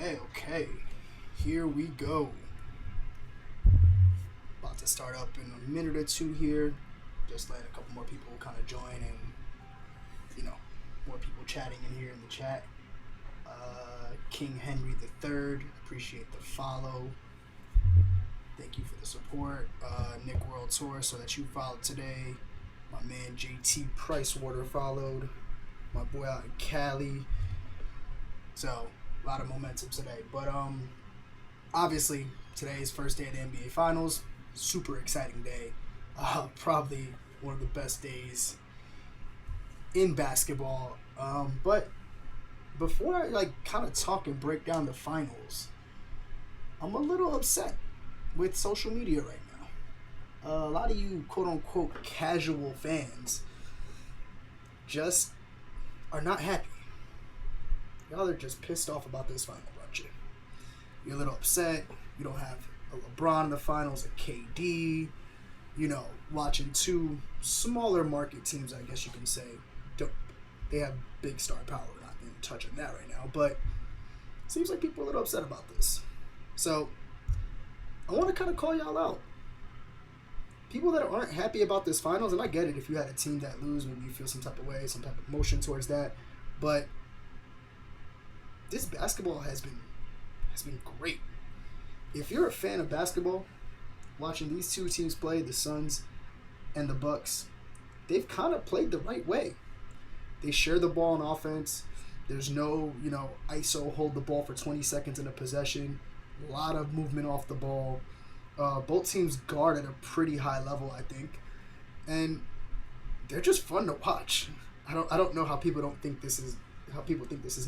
Okay. Here we go. About to start up in a minute or two here. Just let a couple more people kind of join and, you know, more people chatting in here in the chat. King Henry III, appreciate the follow. Thank you for the support. Nick World Tour, so that you followed today. My man JT Pricewater followed. My boy out in Cali. So, a lot of momentum today. But obviously, today is first day of the NBA Finals. Super exciting day. Probably one of the best days in basketball. But before I kind of talk and break down the finals, I'm a little upset with social media right now. A lot of you quote unquote casual fans just are not happy. Y'all are just pissed off about this final, aren't you? You're a little upset. You don't have a LeBron in the finals, a KD. Watching two smaller market teams, I guess you can say. They have big star power. We're not going to touch on that right now. But it seems like people are a little upset about this. So, I want to kind of call y'all out. People that aren't happy about this finals, and I get it if you had a team that lose, maybe you feel some type of way, some type of emotion towards that. But this basketball has been great. If you're a fan of basketball, watching these two teams play, the Suns and the Bucks, they've kind of played the right way. They share the ball on offense. There's no, ISO, hold the ball for 20 seconds in a possession. A lot of movement off the ball. Both teams guard at a pretty high level, I think. And they're just fun to watch. I don't know how people think this is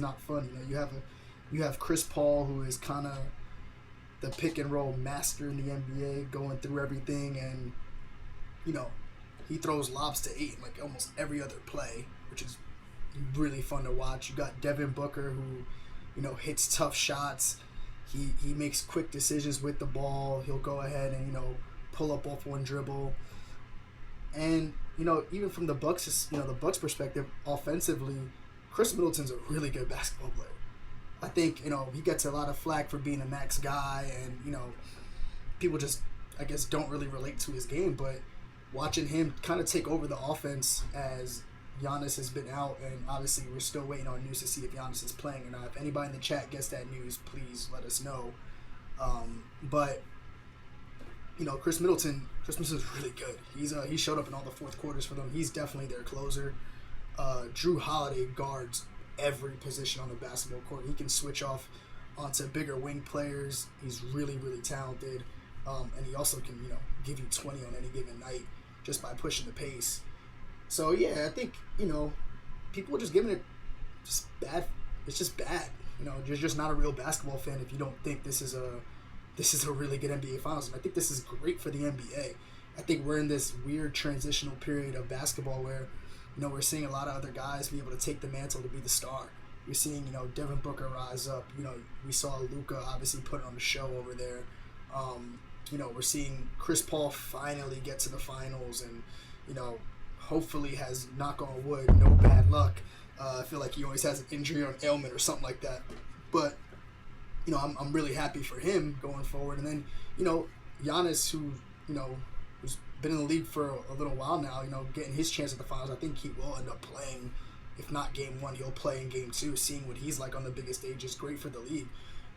not fun. You have Chris Paul, who is kind of the pick and roll master in the NBA, going through everything, and he throws lobs to 8 in like almost every other play, which is really fun to watch. You got Devin Booker, who hits tough shots. He makes quick decisions with the ball. He'll go ahead and pull up off one dribble. And even from the Bucks, the Bucks perspective, offensively, Chris Middleton's a really good basketball player. I think he gets a lot of flack for being a max guy, and people just, I guess, don't really relate to his game. But watching him kind of take over the offense as Giannis has been out, and obviously we're still waiting on news to see if Giannis is playing or not. If anybody in the chat gets that news, please let us know. But Chris Middleton's really good. He showed up in all the fourth quarters for them. He's definitely their closer. Drew Holiday guards every position on the basketball court. He can switch off onto bigger wing players. He's really, really talented. And he also can, give you 20 on any given night just by pushing the pace. So, yeah, I think, people are just giving it just bad. It's just bad. You're just not a real basketball fan if you don't think this is a really good NBA Finals. And I think this is great for the NBA. I think we're in this weird transitional period of basketball where, we're seeing a lot of other guys be able to take the mantle to be the star. We're seeing, Devin Booker rise up. We saw Luka obviously put on a show over there. We're seeing Chris Paul finally get to the finals and, hopefully has, knock on wood, no bad luck. I feel like he always has an injury or an ailment or something like that. But, I'm really happy for him going forward. And then, Giannis, who's been in the league for a little while now, getting his chance at the finals. I think he will end up playing. If not game 1, he'll play in game 2. Seeing what he's like on the biggest stage is great for the league.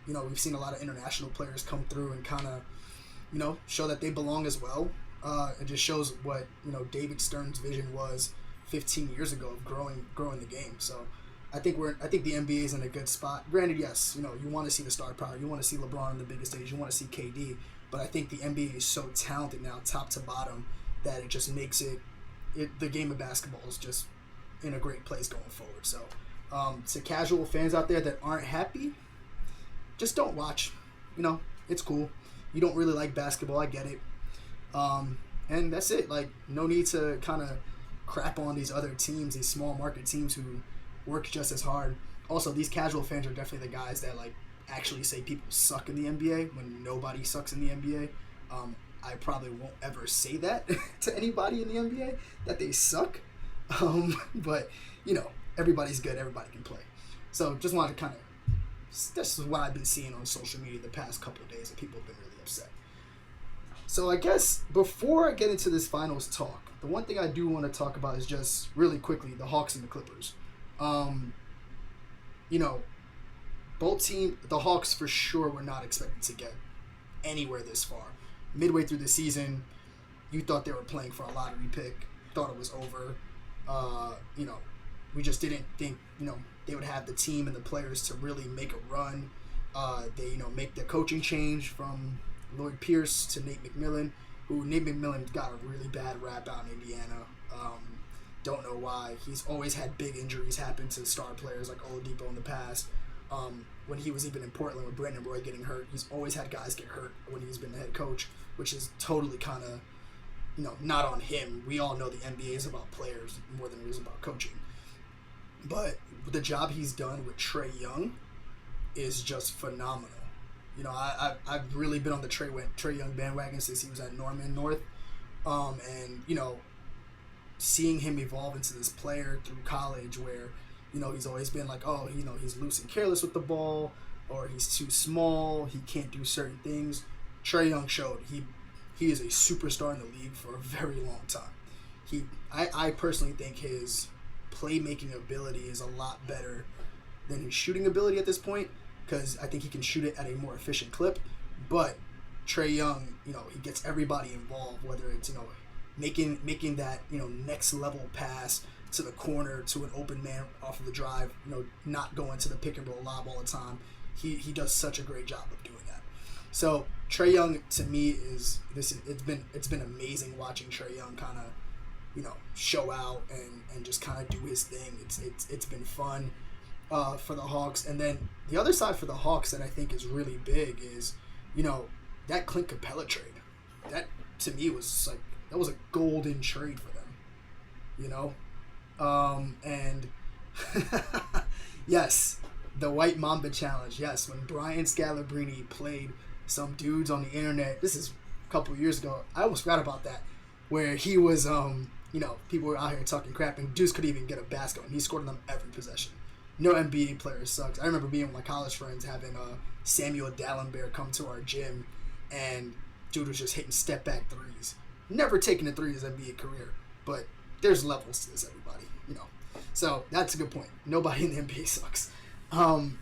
We've seen a lot of international players come through and kind of, show that they belong as well. It just shows what, David Stern's vision was 15 years ago of growing the game. So I think the NBA is in a good spot. Granted, yes, you want to see the star power. You want to see LeBron on the biggest stage. You want to see KD. But I think the NBA is so talented now, top to bottom, that it just makes the game of basketball is just in a great place going forward. So to casual fans out there that aren't happy, just don't watch. It's cool. You don't really like basketball. I get it. And that's it. Like, no need to kind of crap on these other teams, these small market teams who work just as hard. Also, these casual fans are definitely the guys that actually say people suck in the NBA when nobody sucks in the NBA. I probably won't ever say that to anybody in the NBA, that they suck. But everybody's good. Everybody can play. So just wanted to kind of this is what I've been seeing on social media the past couple of days, and people have been really upset. So I guess before I get into this finals talk, the one thing I do want to talk about is just really quickly the Hawks and the Clippers. You know, the Hawks for sure were not expected to get anywhere this far. Midway through the season, you thought they were playing for a lottery pick, thought it was over. You know, we just didn't think, you know, they would have the team and the players to really make a run. They, you know, make the coaching change from Lloyd Pierce to Nate McMillan, who Nate McMillan got a really bad rap out in Indiana. Don't know why. He's always had big injuries happen to star players like Oladipo in the past. When he was even in Portland with Brandon Roy getting hurt, he's always had guys get hurt when he's been the head coach, which is totally kind of, you know, not on him. We all know the NBA is about players more than it is about coaching. But the job he's done with Trae Young is just phenomenal. You know, I've really been on the Trae Young bandwagon since he was at Norman North. And, you know, seeing him evolve into this player through college where, you know, he's always been like, oh, you know, he's loose and careless with the ball, or he's too small, he can't do certain things. Trae Young showed he is a superstar in the league for a very long time. I personally think his playmaking ability is a lot better than his shooting ability at this point, because I think he can shoot it at a more efficient clip. But Trae Young, you know, he gets everybody involved, whether it's, you know, making that, you know, next level pass to the corner to an open man off of the drive, you know, not going to the pick and roll lob all the time. He does such a great job of doing that. So Trae Young to me is this. It's been amazing watching Trae Young kind of, you know, show out and just kind of do his thing. It's been fun for the Hawks. And then the other side for the Hawks that I think is really big is, you know, that Clint Capella trade. That to me was like, that was a golden trade for them, you know? And yes, the White Mamba Challenge. Yes, when Brian Scalabrine played some dudes on the internet, this is a couple of years ago, I almost forgot about that, where he was, you know, people were out here talking crap, and dudes could even get a basket, and he scored on them every possession. No NBA player sucks. I remember being with my college friends having Samuel Dallenberg come to our gym, and dude was just hitting step-back threes. Never taken a three in his NBA career, but there's levels to this, everybody, you know. So that's a good point. Nobody in the NBA sucks. And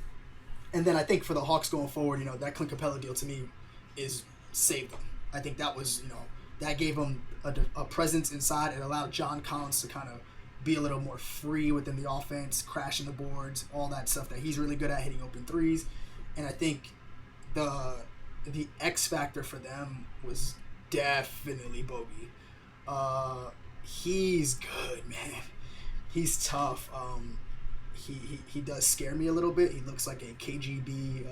then I think for the Hawks going forward, you know, that Clint Capella deal to me is saved them. I think that was, you know, that gave them a presence inside. It allowed John Collins to kind of be a little more free within the offense, crashing the boards, all that stuff that he's really good at, hitting open threes. And I think the X factor for them was definitely Bogey. He's good, man. He's tough. He does scare me a little bit. He looks like a KGB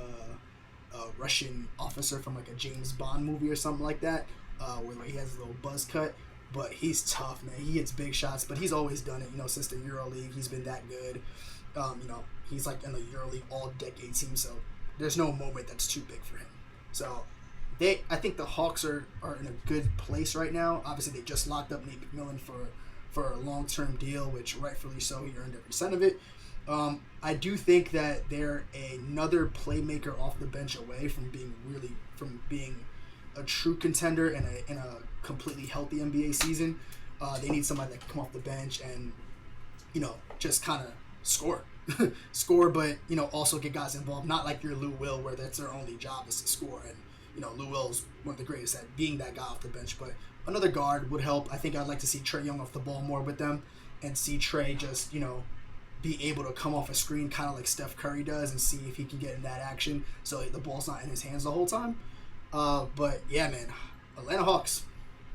Russian officer from like a James Bond movie or something like that, where he has a little buzz cut. But he's tough, man. He hits big shots, but he's always done it. You know, since the EuroLeague, he's been that good. You know, he's like in the EuroLeague all-decade team, so there's no moment that's too big for him. So I think the Hawks are in a good place right now. Obviously, they just locked up Nate McMillan for a long-term deal, which rightfully so, he earned every cent of it. I do think that they're another playmaker off the bench away from being a true contender in a completely healthy NBA season. They need somebody that can come off the bench and, you know, just kind of score. But, you know, also get guys involved. Not like your Lou Will, where that's their only job is to score. And, you know, Lou Will's one of the greatest at being that guy off the bench. But another guard would help. I think I'd like to see Trae Young off the ball more with them and see Trae just, you know, be able to come off a screen kind of like Steph Curry does and see if he can get in that action so the ball's not in his hands the whole time. But, yeah, man, Atlanta Hawks,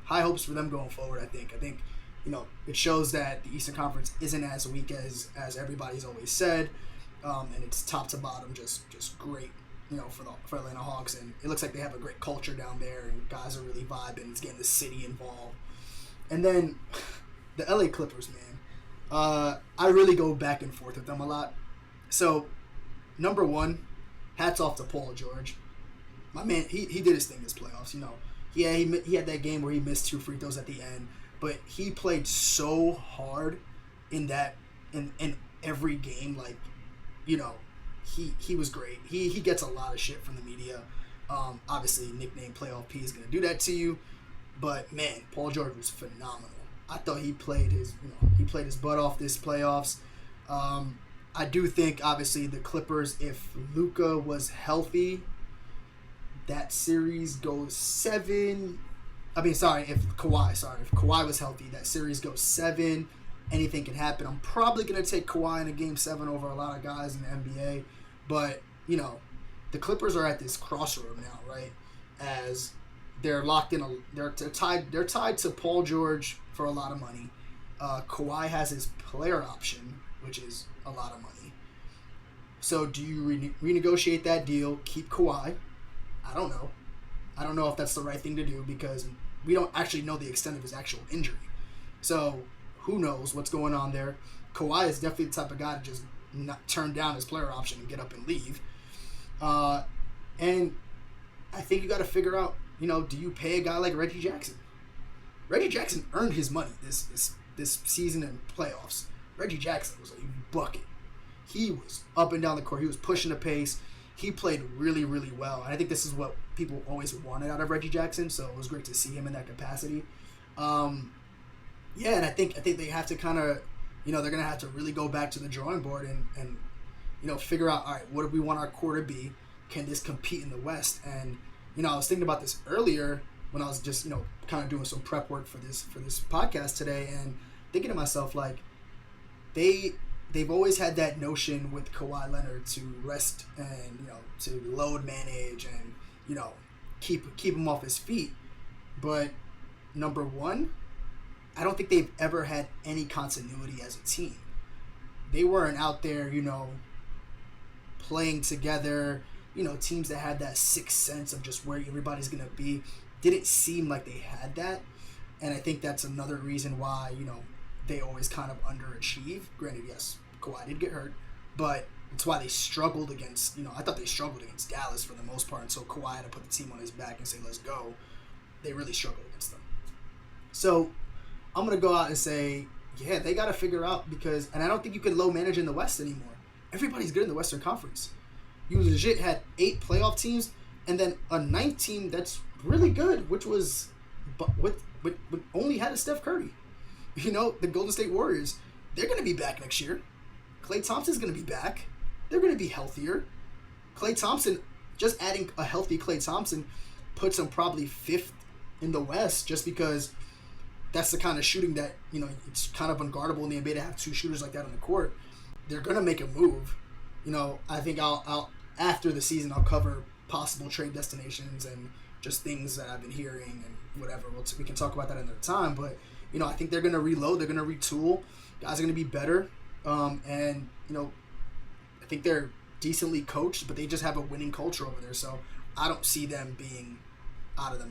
high hopes for them going forward, I think. You know, it shows that the Eastern Conference isn't as weak as everybody's always said, and it's top to bottom just great, you know, for Atlanta Hawks. And it looks like they have a great culture down there, and guys are really vibing. It's getting the city involved. And then the LA Clippers, man. I really go back and forth with them a lot. So, number one, hats off to Paul George. My man, he did his thing this playoffs, you know. Yeah, he had that game where he missed 2 free throws at the end, but he played so hard in every game. Like, you know, he was great. He gets a lot of shit from the media. Obviously, nickname Playoff P is going to do that to you. But man, Paul George was phenomenal. I thought he played his butt off this playoffs. I do think obviously the Clippers, if Luka was healthy, that series goes 7. If Kawhi was healthy, that series goes 7. Anything can happen. I'm probably gonna take Kawhi in a game 7 over a lot of guys in the NBA, but the Clippers are at this crossroad now, right? As they're locked in, they're tied to Paul George for a lot of money. Kawhi has his player option, which is a lot of money. So do you renegotiate that deal, keep Kawhi? I don't know. I don't know if that's the right thing to do because we don't actually know the extent of his actual injury. So who knows what's going on there. Kawhi is definitely the type of guy to just not turn down his player option and get up and leave. And I think you got to figure out, do you pay a guy like Reggie Jackson? Reggie Jackson earned his money this season and playoffs. Reggie Jackson was a bucket. He was up and down the court. He was pushing the pace. He played really, really well. And I think this is what people always wanted out of Reggie Jackson, so it was great to see him in that capacity. And I think they have to kind of, they're going to have to really go back to the drawing board and figure out, all right, what do we want our core to be? Can this compete in the West? And, I was thinking about this earlier when I was just, kind of doing some prep work for this podcast today and thinking to myself, like, they've always had that notion with Kawhi Leonard to rest and, to load manage and, keep him off his feet. But number one, I don't think they've ever had any continuity as a team. They weren't out there, playing together, teams that had that sixth sense of just where everybody's going to be. Didn't seem like they had that. And I think that's another reason why, they always kind of underachieve. Granted, yes, Kawhi did get hurt, but it's why they struggled against, I thought they struggled against Dallas for the most part until Kawhi had to put the team on his back and say, let's go. They really struggled against them. So I'm going to go out and say, yeah, they got to figure out and I don't think you can low manage in the West anymore. Everybody's good in the Western Conference. You legit had 8 playoff teams and then a 9th team that's really good, which was, with only had a Steph Curry. The Golden State Warriors, they're going to be back next year. Klay Thompson's going to be back. They're going to be healthier. Klay Thompson, just adding a healthy Klay Thompson puts him probably 5th in the West just because that's the kind of shooting that, it's kind of unguardable in the NBA to have 2 shooters like that on the court. They're going to make a move. I think I'll after the season, I'll cover possible trade destinations and just things that I've been hearing and whatever. We can talk about that another time, but I think they're going to reload. They're going to retool. Guys are going to be better. And, I think they're decently coached, but they just have a winning culture over there. So I don't see them being out of the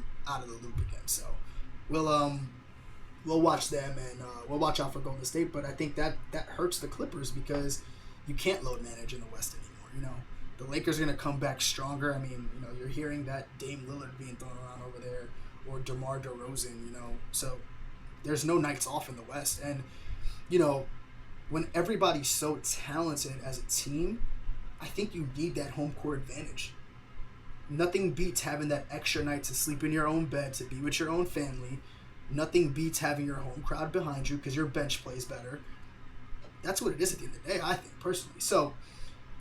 loop again. So we'll watch them and we'll watch out for Golden State. But I think that hurts the Clippers because you can't load manage in the West anymore. The Lakers are going to come back stronger. I mean, you're hearing that Dame Lillard being thrown around over there or DeMar DeRozan, So there's no nights off in the West. And, when everybody's so talented as a team, I think you need that home court advantage. Nothing beats having that extra night to sleep in your own bed, to be with your own family. Nothing beats having your home crowd behind you because your bench plays better. That's what it is at the end of the day, I think, personally. So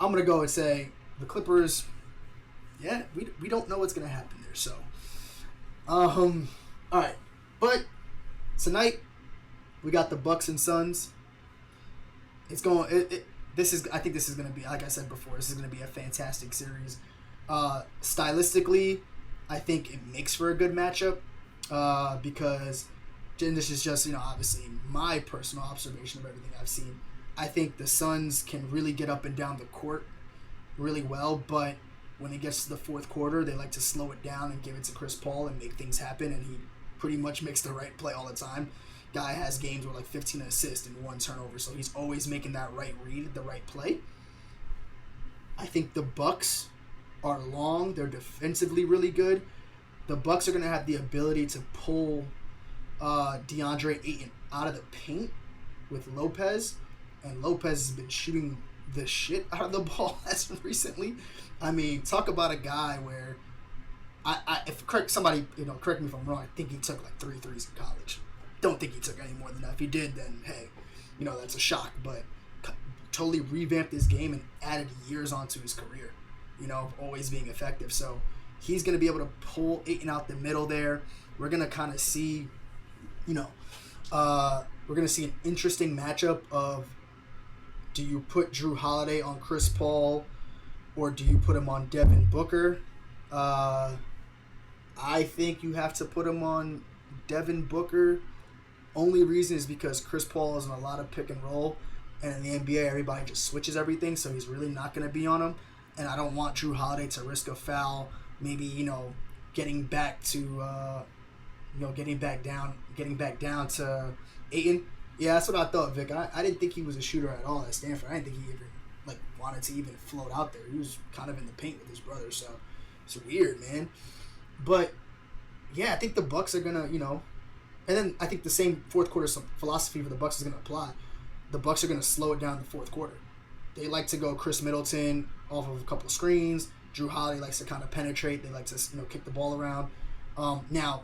I'm going to go and say the Clippers, yeah, we don't know what's going to happen there. So, all right. But tonight, we got the Bucks and Suns. It's going. I think this is going to be, like I said before, this is going to be a fantastic series. Stylistically, I think it makes for a good matchup because, and this is just obviously my personal observation of everything I've seen. I think the Suns can really get up and down the court really well, but when it gets to the fourth quarter, they like to slow it down and give it to Chris Paul and make things happen, and he pretty much makes the right play all the time. Guy has games with like 15 assists and 1 turnover, so he's always making that right read, the right play. I think the Bucks are long. They're defensively really good. The Bucks are going to have the ability to pull DeAndre Ayton out of the paint with Lopez, and Lopez has been shooting the shit out of the ball as of recently. I mean, talk about a guy where if somebody correct me if I'm wrong, I think he took like 3 threes in college. Don't think he took any more than that. If he did, then hey, that's a shock. But totally revamped his game and added years onto his career. Always being effective. So he's going to be able to pull Ayton out the middle there. We're going to kind of see, we're going to see an interesting matchup of, do you put Jrue Holiday on Chris Paul or do you put him on Devin Booker? I think you have to put him on Devin Booker. Only reason is because Chris Paul is in a lot of pick and roll, and in the NBA, everybody just switches everything, so he's really not going to be on him. And I don't want Jrue Holiday to risk a foul, maybe, getting back to, getting back down to Ayton. Yeah, that's what I thought, Vic. I didn't think he was a shooter at all at Stanford. I didn't think he even wanted to even float out there. He was kind of in the paint with his brother, so it's weird, man. But yeah, I think the Bucks are gonna, and then I think the same fourth quarter philosophy for the Bucks is gonna apply. The Bucks are gonna slow it down in the fourth quarter. They like to go Chris Middleton off of a couple of screens. Jrue Holiday likes to kind of penetrate. They like to kick the ball around. Now,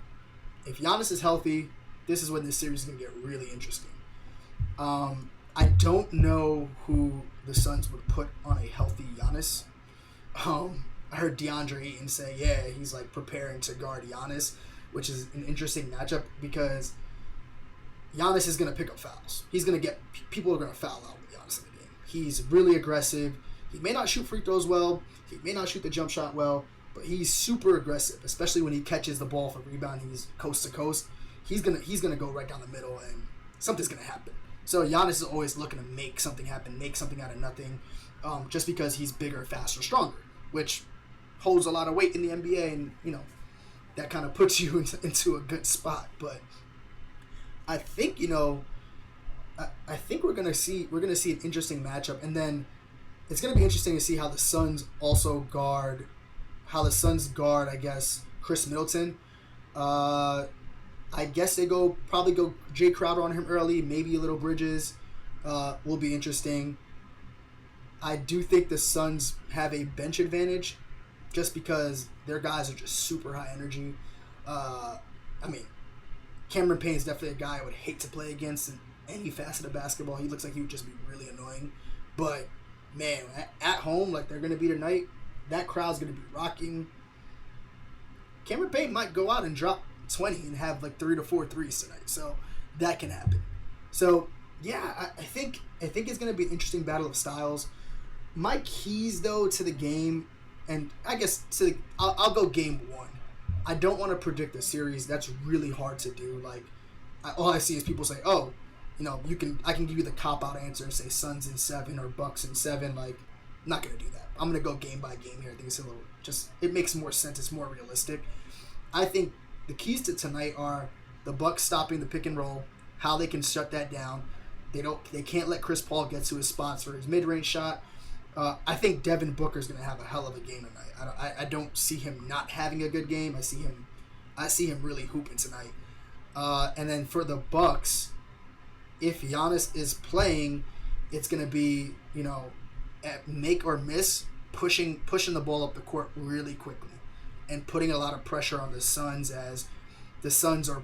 if Giannis is healthy, this is when this series is gonna get really interesting. I don't know who the Suns would put on a healthy Giannis. I heard DeAndre Ayton say, yeah, he's preparing to guard Giannis, which is an interesting matchup because Giannis is going to pick up fouls. He's going to get people are going to foul out with Giannis in the game. He's really aggressive. He may not shoot free throws well. He may not shoot the jump shot well, but he's super aggressive, especially when he catches the ball for rebound. He's coast to coast. He's gonna go right down the middle, and something's going to happen. So Giannis is always looking to make something happen, make something out of nothing, just because he's bigger, faster, stronger, which holds a lot of weight in the NBA, and that kind of puts you into a good spot. But I think I think we're gonna see an interesting matchup, and then it's gonna be interesting to see how the Suns guard, I guess, Chris Middleton. I guess they probably go Jay Crowder on him early, maybe a little Bridges. Will be interesting. I do think the Suns have a bench advantage, just because their guys are just super high energy. Cameron Payne is definitely a guy I would hate to play against in any facet of basketball. He looks like he would just be really annoying. But, man, at home, like they're going to be tonight, that crowd's going to be rocking. Cameron Payne might go out and drop 20 and have 3 to 4 threes tonight. So, that can happen. So, yeah, I think it's going to be an interesting battle of styles. My keys, though, to the game, and I guess I'll go game 1. I don't want to predict a series. That's really hard to do. All I see is people say, "Oh, I can give you the cop-out answer and say Suns in 7 or Bucks in 7." Not gonna do that. I'm gonna go game by game here. I think it's it makes more sense. It's more realistic. I think the keys to tonight are the Bucks stopping the pick and roll, how they can shut that down. They can't let Chris Paul get to his spots for his mid-range shot. I think Devin Booker's going to have a hell of a game tonight. I don't see him not having a good game. I see him really hooping tonight. And then for the Bucks, if Giannis is playing, it's going to be at make or miss, pushing the ball up the court really quickly, and putting a lot of pressure on the Suns, as the Suns are,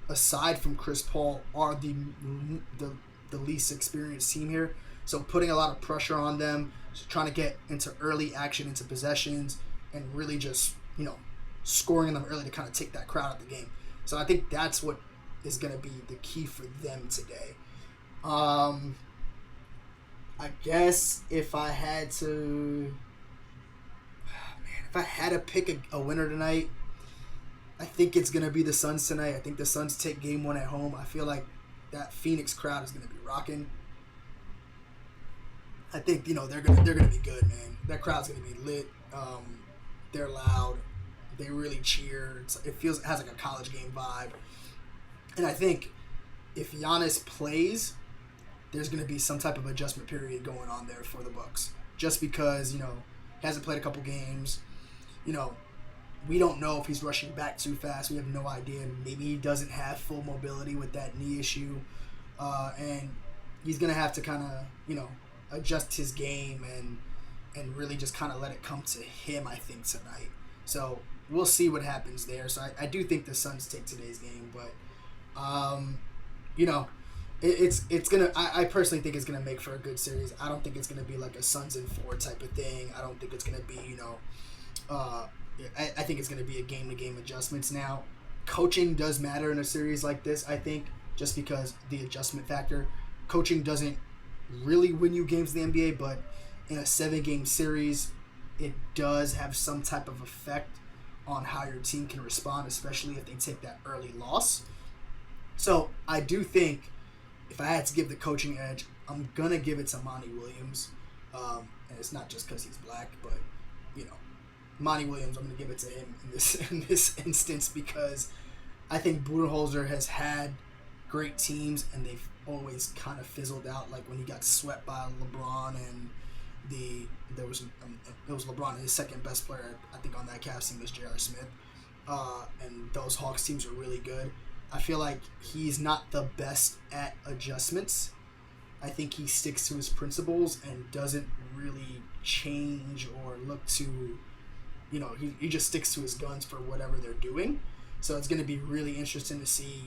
aside from Chris Paul, are the least experienced team here. So putting a lot of pressure on them, trying to get into early action, into possessions, and really just, scoring them early to kind of take that crowd out of the game. So I think that's what is going to be the key for them today. I guess if I had to pick a winner tonight, I think it's going to be the Suns tonight. I think the Suns take game 1 at home. I feel like that Phoenix crowd is going to be rocking. I think they're gonna be good, man. That crowd's gonna be lit. They're loud. They really cheer. It has a college game vibe. And I think if Giannis plays, there's gonna be some type of adjustment period going on there for the Bucks. Just because he hasn't played a couple games. We don't know if he's rushing back too fast. We have no idea. Maybe he doesn't have full mobility with that knee issue, and he's gonna have to kind of adjust his game and really just kind of let it come to him, I think, tonight. So we'll see what happens there. So I do think the Suns take today's game, but you know, it's gonna. I personally think it's gonna make for a good series. I don't think it's gonna be like a Suns in 4 type of thing. I don't think it's gonna be I think it's gonna be a game to game adjustments now. Coaching does matter in a series like this, I think, just because the adjustment factor. Coaching doesn't really win you games in the NBA, but in a 7-game series, it does have some type of effect on how your team can respond, especially if they take that early loss. So I do think if I had to give the coaching edge, I'm going to give it to Monty Williams. And it's not just because he's black, but, Monty Williams, I'm going to give it to him in this instance because I think Budenholzer has had great teams and they've always kind of fizzled out. Like when he got swept by LeBron and it was LeBron and his second best player, I think, on that Cavs team was J.R. Smith. And those Hawks teams are really good. I feel like he's not the best at adjustments. I think he sticks to his principles and doesn't really change or look to, he just sticks to his guns for whatever they're doing. So it's going to be really interesting to see,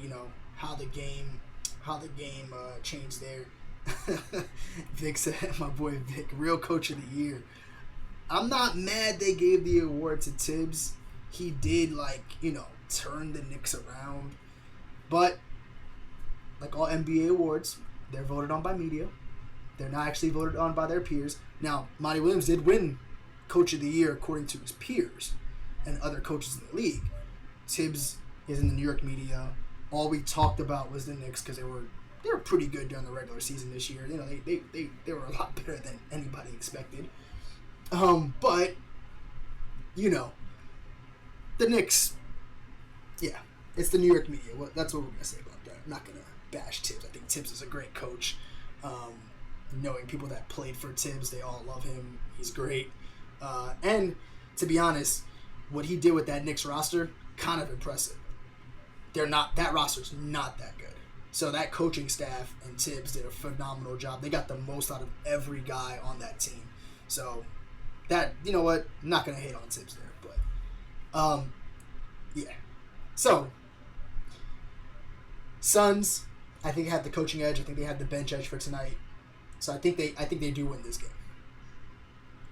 how the game changed there. Vic said, my boy Vic, real coach of the year. I'm not mad they gave the award to Tibbs. He did, turn the Knicks around. But, like all NBA awards, they're voted on by media. They're not actually voted on by their peers. Now, Monty Williams did win Coach of the Year according to his peers and other coaches in the league. Tibbs is in the New York media. All we talked about was the Knicks because they were pretty good during the regular season this year. They were a lot better than anybody expected. But the Knicks, yeah, it's the New York media. That's what we're gonna say about that. I'm not gonna bash Tibbs. I think Tibbs is a great coach. Knowing people that played for Tibbs, they all love him. He's great. And to be honest, what he did with that Knicks roster, kind of impressive. That roster's not that good. So that coaching staff and Tibbs did a phenomenal job. They got the most out of every guy on that team. So that, you know what, I'm not gonna hate on Tibbs there, but yeah. So Suns, I think, had the coaching edge. I think they had the bench edge for tonight. So I think they do win this game.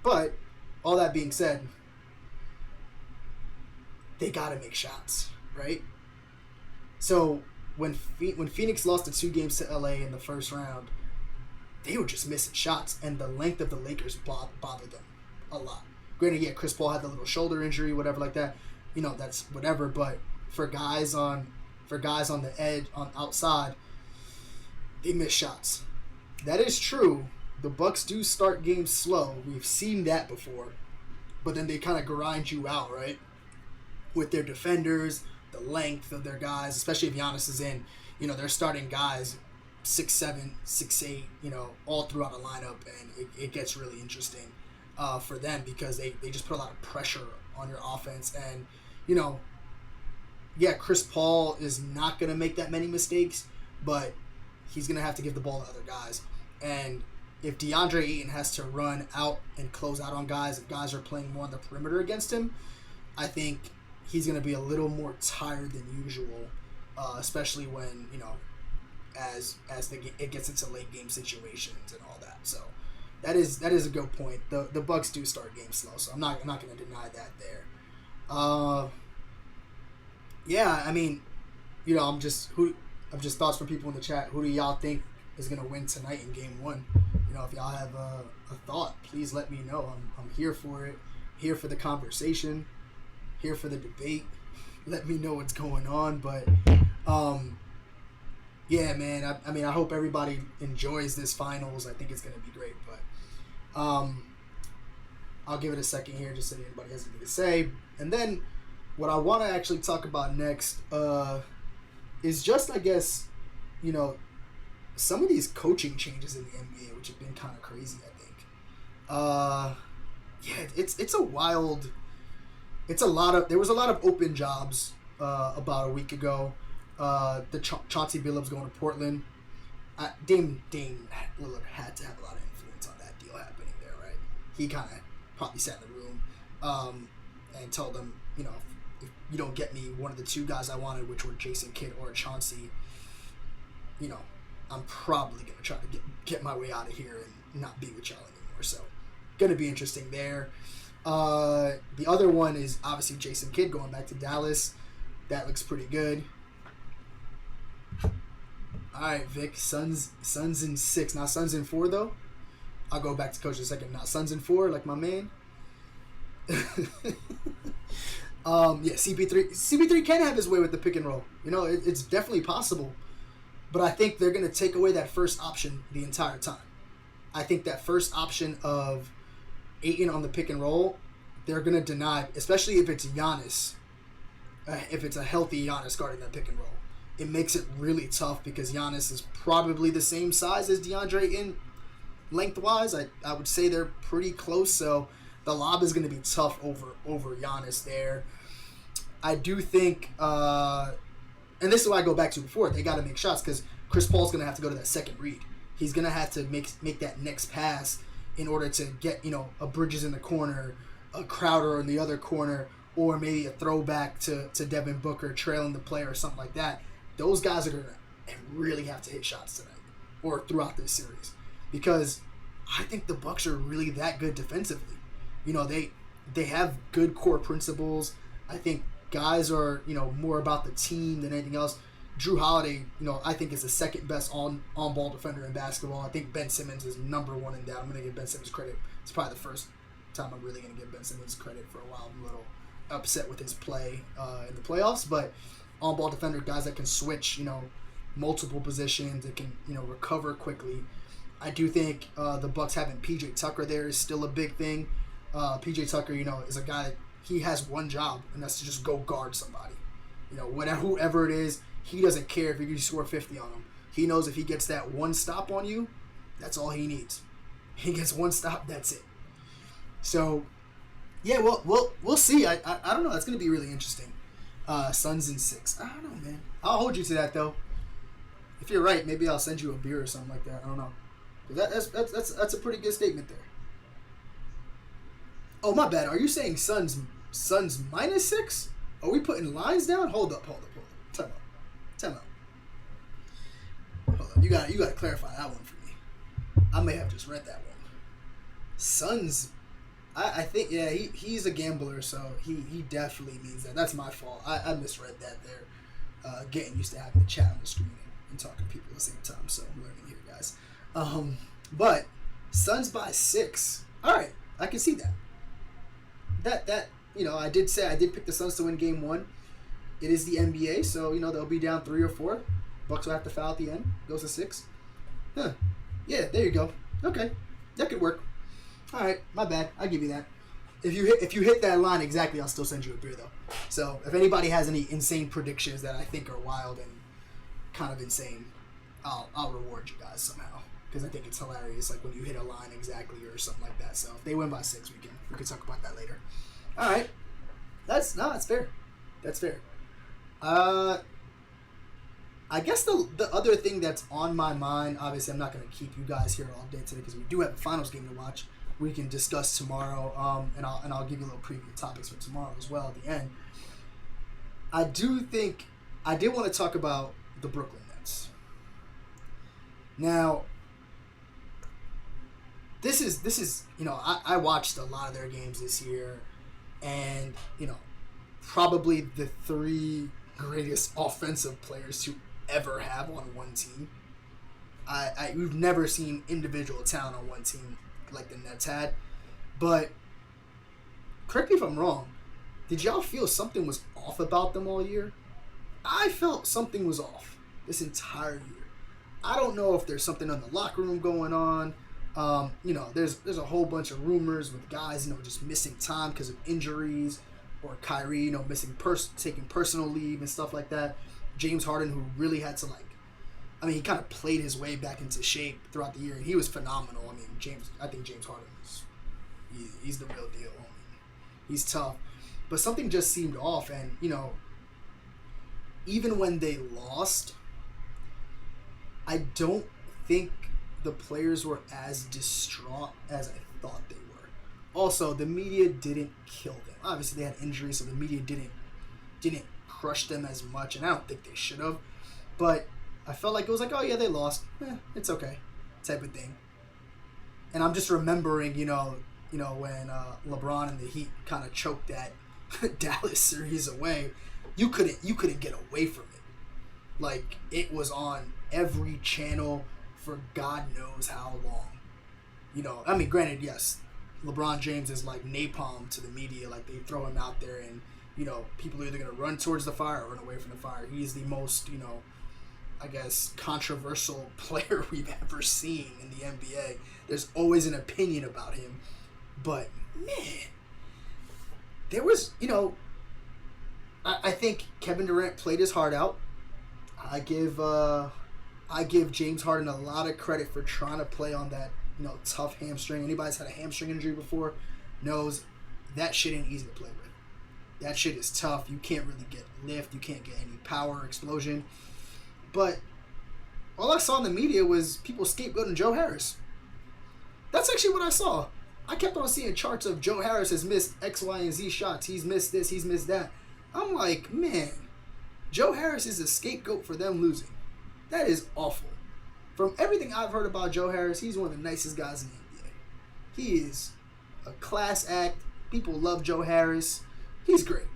But all that being said, they gotta make shots, right? So when Phoenix lost the 2 games to LA in the first round, they were just missing shots, and the length of the Lakers bothered them a lot. Granted, yeah, Chris Paul had the little shoulder injury, whatever like that. That's whatever. But for guys on the edge, on outside, they miss shots. That is true. The Bucks do start games slow. We've seen that before. But then they kind of grind you out, right? With their defenders, the length of their guys, especially if Giannis is in. They're starting guys 6'7", 6'8", all throughout a lineup, and it gets really interesting for them because they just put a lot of pressure on your offense. And, yeah, Chris Paul is not going to make that many mistakes, but he's going to have to give the ball to other guys. And if DeAndre Ayton has to run out and close out on guys, if guys are playing more on the perimeter against him, I think he's going to be a little more tired than usual, especially when, as it gets into late game situations and all that. So that is a good point. The Bucks do start games slow, so I'm not going to deny that there. Yeah, I mean, I'm just thoughts from people in the chat. Who do y'all think is going to win tonight in Game 1? If y'all have a thought, please let me know. I'm here for it. Here for the conversation. Here for the debate. Let me know what's going on. But yeah, man. I hope everybody enjoys this finals. I think it's going to be great. But I'll give it a second here just so anybody has anything to say. And then what I want to actually talk about next is just, I guess, some of these coaching changes in the NBA, which have been kind of crazy, I think. Yeah, it's a wild. There was a lot of open jobs about a week ago. The Chauncey Billups going to Portland. Dame Lillard had to have a lot of influence on that. he kind of probably sat in the room and told them, if you don't get me one of the two guys I wanted, which were Jason Kidd or Chauncey, I'm probably going to try to get my way out of here and not be with y'all anymore. So, going to be interesting there. The other one is obviously Jason Kidd going back to Dallas. That looks pretty good. All right, Vic. Suns in 6. Now, Suns in 4, though. I'll go back to coach in a second. Now, Suns in 4, like my man. CP3 can have his way with the pick and roll. It's definitely possible. But I think they're going to take away that first option the entire time. I think that first option of Ayton on the pick and roll, they're going to deny, especially if it's Giannis, if it's a healthy Giannis guarding that pick and roll. It makes it really tough because Giannis is probably the same size as DeAndre Ayton lengthwise. I would say they're pretty close, so the lob is going to be tough over Giannis there. I do think, and this is what I go back to before, they got to make shots because Chris Paul's going to have to go to that second read. He's going to have to make that next pass in order to get, a Bridges in the corner, a Crowder in the other corner, or maybe a throwback to Devin Booker trailing the play or something like that. Those guys are going to really have to hit shots tonight or throughout this series because I think the Bucks are really that good defensively. They have good core principles. I think guys are, more about the team than anything else. Drew Holiday, I think is the second best on-ball defender in basketball. I think Ben Simmons is number one in that. I'm going to give Ben Simmons credit. It's probably the first time I'm really going to give Ben Simmons credit for a while. I'm a little upset with his play in the playoffs, but on-ball defender, guys that can switch, multiple positions, that can, recover quickly. I do think the Bucks having PJ Tucker there is still a big thing. PJ Tucker, is a guy that he has one job, and that's to just go guard somebody. Whoever it is, he doesn't care if you score 50 on him. He knows if he gets that one stop on you, that's all he needs. He gets one stop, that's it. So, yeah, we'll see. I don't know. That's going to be really interesting. Suns in 6. I don't know, man. I'll hold you to that, though. If you're right, maybe I'll send you a beer or something like that. I don't know. That's a pretty good statement there. Oh, my bad. Are you saying Suns minus 6? Are we putting lines down? Hold up. Time out. Hold up. You got to clarify that one for me. I may have just read that one. Suns, I think, yeah, he's a gambler, so he definitely means that. That's my fault. I misread that there. Getting used to having the chat on the screen and talking to people at the same time, so I'm learning here, guys. But Suns by 6. All right, I can see that. That I did pick the Suns to win Game 1. It is the NBA, so they'll be down 3 or 4. Bucks will have to foul at the end. Goes to 6. Huh? Yeah, there you go. Okay, that could work. All right, my bad. I'll give you that. If you hit that line exactly, I'll still send you a beer though. So if anybody has any insane predictions that I think are wild and kind of insane, I'll reward you guys somehow because I think it's hilarious. Like when you hit a line exactly or something like that. So if they win by 6, we can talk about that later. All right, that's fair. That's fair. I guess the other thing that's on my mind, obviously I'm not going to keep you guys here all day today because we do have a finals game to watch. We can discuss tomorrow, and I'll give you a little preview of topics for tomorrow as well at the end. I did want to talk about the Brooklyn Nets. Now, this is I watched a lot of their games this year, and probably the 3 greatest offensive players to ever have on one team. We've never seen individual talent on one team like the Nets had. But correct me if I'm wrong. Did y'all feel something was off about them all year? I felt something was off this entire year. I don't know if there's something in the locker room going on. There's a whole bunch of rumors with guys, just missing time because of injuries, or Kyrie, taking personal leave and stuff like that. James Harden, who really had to he kind of played his way back into shape throughout the year, and he was phenomenal. I think James Harden he's the real deal. He's tough, but something just seemed off, and even when they lost, I don't think the players were as distraught as I thought they were. Also, the media didn't kill them. Obviously, they had injuries, so the media didn't crush them as much, and I don't think they should have. But I felt like it was like, oh yeah, they lost. It's okay, type of thing. And I'm just remembering, when LeBron and the Heat kind of choked that Dallas series away. You couldn't get away from it. Like, it was on every channel for God knows how long. I mean, granted, yes, LeBron James is like napalm to the media. Like, they throw him out there, and people are either going to run towards the fire or run away from the fire. He's the most, I guess, controversial player we've ever seen in the NBA. There's always an opinion about him. But, man, there was, I think Kevin Durant played his heart out. I give James Harden a lot of credit for trying to play on that, tough hamstring. Anybody's had a hamstring injury before knows that shit ain't easy to play with. That shit is tough. You can't really get lift. You can't get any power, explosion. But all I saw in the media was people scapegoating Joe Harris. That's actually what I saw. I kept on seeing charts of Joe Harris has missed X, Y, and Z shots. He's missed this. He's missed that. I'm like, man, Joe Harris is a scapegoat for them losing. That is awful. From everything I've heard about Joe Harris, he's one of the nicest guys in the NBA. He is a class act. People love Joe Harris. He's great.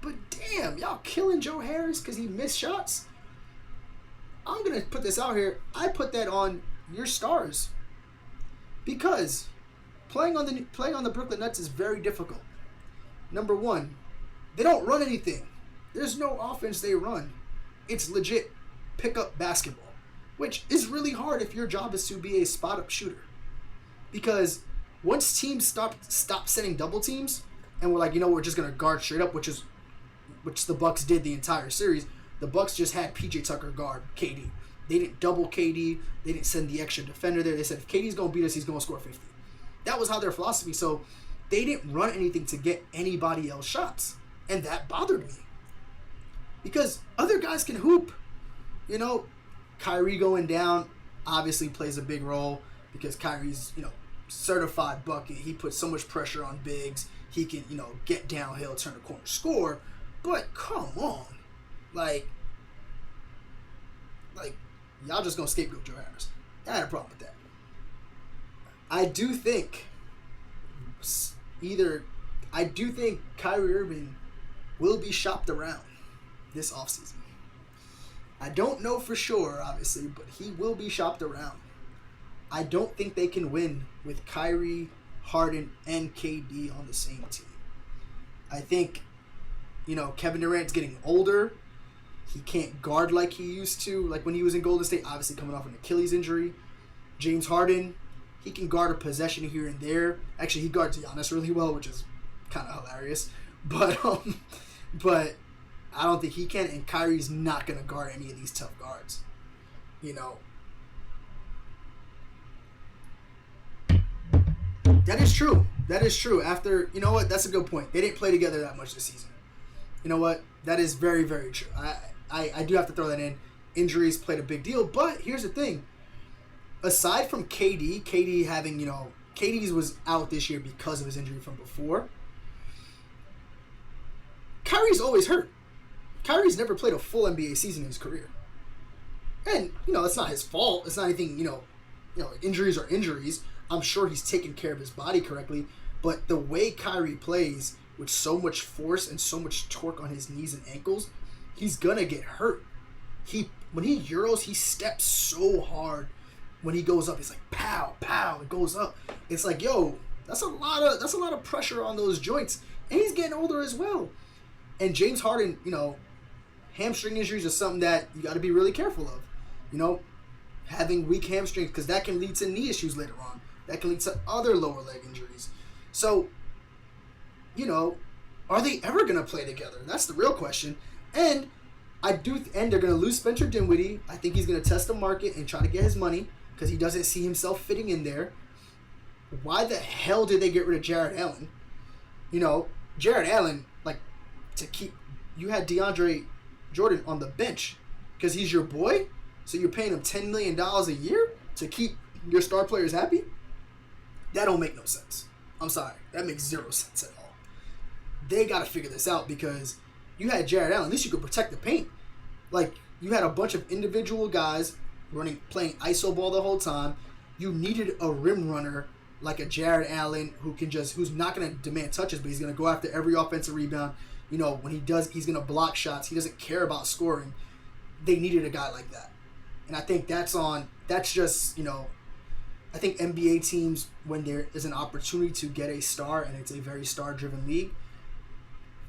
But damn, y'all killing Joe Harris because he missed shots? I'm going to put this out here. I put that on your stars. Because playing on the Brooklyn Nets is very difficult. Number one, they don't run anything. There's no offense they run. It's legit pick-up basketball, which is really hard if your job is to be a spot-up shooter. Because once teams stop sending double teams, and we're like, we're just going to guard straight up, which the Bucks did the entire series. The Bucks just had PJ Tucker guard KD. They didn't double KD. They didn't send the extra defender there. They said, if KD's going to beat us, he's going to score 50. That was how their philosophy. So they didn't run anything to get anybody else shots. And that bothered me. Because other guys can hoop. Kyrie going down obviously plays a big role because Kyrie's, certified bucket. He puts so much pressure on bigs. He can, get downhill, turn the corner, score. But come on. Like, y'all just going to scapegoat Joe Harris. I had a problem with that. I do think Kyrie Irving will be shopped around this offseason. I don't know for sure, obviously, but he will be shopped around. I don't think they can win with Kyrie, Harden, and KD on the same team. I think, Kevin Durant's getting older. He can't guard like he used to, like when he was in Golden State, obviously coming off an Achilles injury. James Harden, he can guard a possession here and there. Actually, he guards Giannis really well, which is kind of hilarious. But I don't think he can, and Kyrie's not going to guard any of these tough guards. That is true. That is true. After, that's a good point. They didn't play together that much this season. You know what? That is very, very true. I do have to throw that in. Injuries played a big deal, but here's the thing. Aside from KD having, KD's was out this year because of his injury from before. Kyrie's always hurt. Kyrie's never played a full NBA season in his career. And, it's not his fault. It's not anything, injuries are injuries. I'm sure he's taking care of his body correctly. But the way Kyrie plays with so much force and so much torque on his knees and ankles, he's going to get hurt. When he Euros, he steps so hard. When he goes up, it's like pow, pow, it goes up. It's like, yo, that's a lot of pressure on those joints. And he's getting older as well. And James Harden, hamstring injuries are something that you got to be really careful of. Having weak hamstrings, because that can lead to knee issues later on. That can lead to other lower leg injuries. So, are they ever going to play together? That's the real question. And they're going to lose Spencer Dinwiddie. I think he's going to test the market and try to get his money because he doesn't see himself fitting in there. Why the hell did they get rid of Jared Allen? Jared Allen, you had DeAndre Jordan on the bench because he's your boy, so you're paying him $10 million a year to keep your star players happy? That don't make no sense. I'm sorry. That makes zero sense at all. They got to figure this out because you had Jared Allen. At least you could protect the paint. Like, you had a bunch of individual guys playing iso ball the whole time. You needed a rim runner like a Jared Allen who's not going to demand touches, but he's going to go after every offensive rebound. You know, when he does, he's going to block shots. He doesn't care about scoring. They needed a guy like that. And I think that's just, you know, I think NBA teams, when there is an opportunity to get a star and it's a very star-driven league,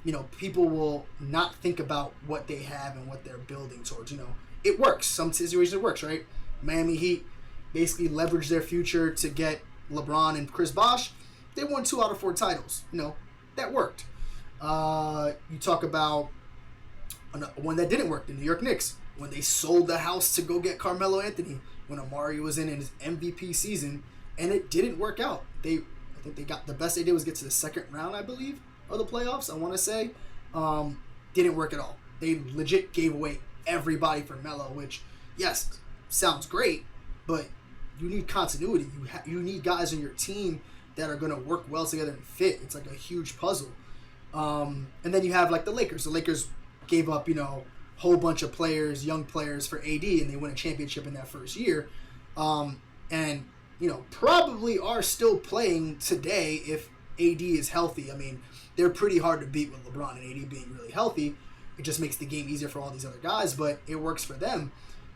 you know, people will not think about what they have and what they're building towards. You know, it works. Some situations it works, right? Miami Heat basically leveraged their future to get LeBron and Chris Bosh. They won 2 out of 4 titles. You know, that worked. You talk about one that didn't work, the New York Knicks, when they sold the house to go get Carmelo Anthony when Amari was in his MVP season, and it didn't work out. I think they got the best they did was get to the second round, I believe, of the playoffs. I want to say, didn't work at all. They legit gave away everybody for Melo, which, yes, sounds great, but you need continuity. You need guys on your team that are going to work well together and fit. It's like a huge puzzle. And then you have like the Lakers. The Lakers gave up, you know, whole bunch of players, young players for AD, and they win a championship in that first year. And, you know, probably are still playing today if AD is healthy. I mean, they're pretty hard to beat with LeBron and AD being really healthy. It just makes the game easier for all these other guys, but it works for them.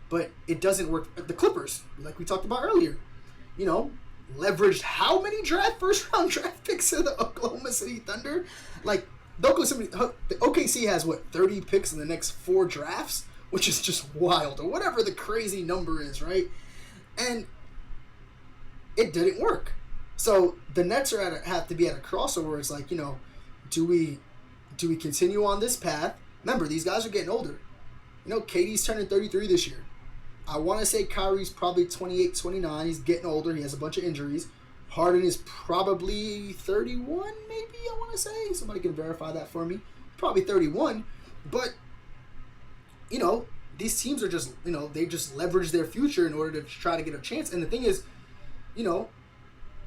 But it doesn't work. The Clippers, like we talked about earlier, you know, leveraged how many first-round draft picks in the Oklahoma City Thunder? Like, the OKC has, 30 picks in the next 4 drafts? Which is just wild, or whatever the crazy number is, right? And it didn't work. So the Nets have to be at a crossover where it's like, you know, do we continue on this path? Remember, these guys are getting older. You know, KD's turning 33 this year. I want to say Kyrie's probably 28, 29. He's getting older. He has a bunch of injuries. Harden is probably 31, maybe, I want to say. Somebody can verify that for me. Probably 31. But, you know, these teams are just, you know, they just leverage their future in order to try to get a chance. And the thing is, you know,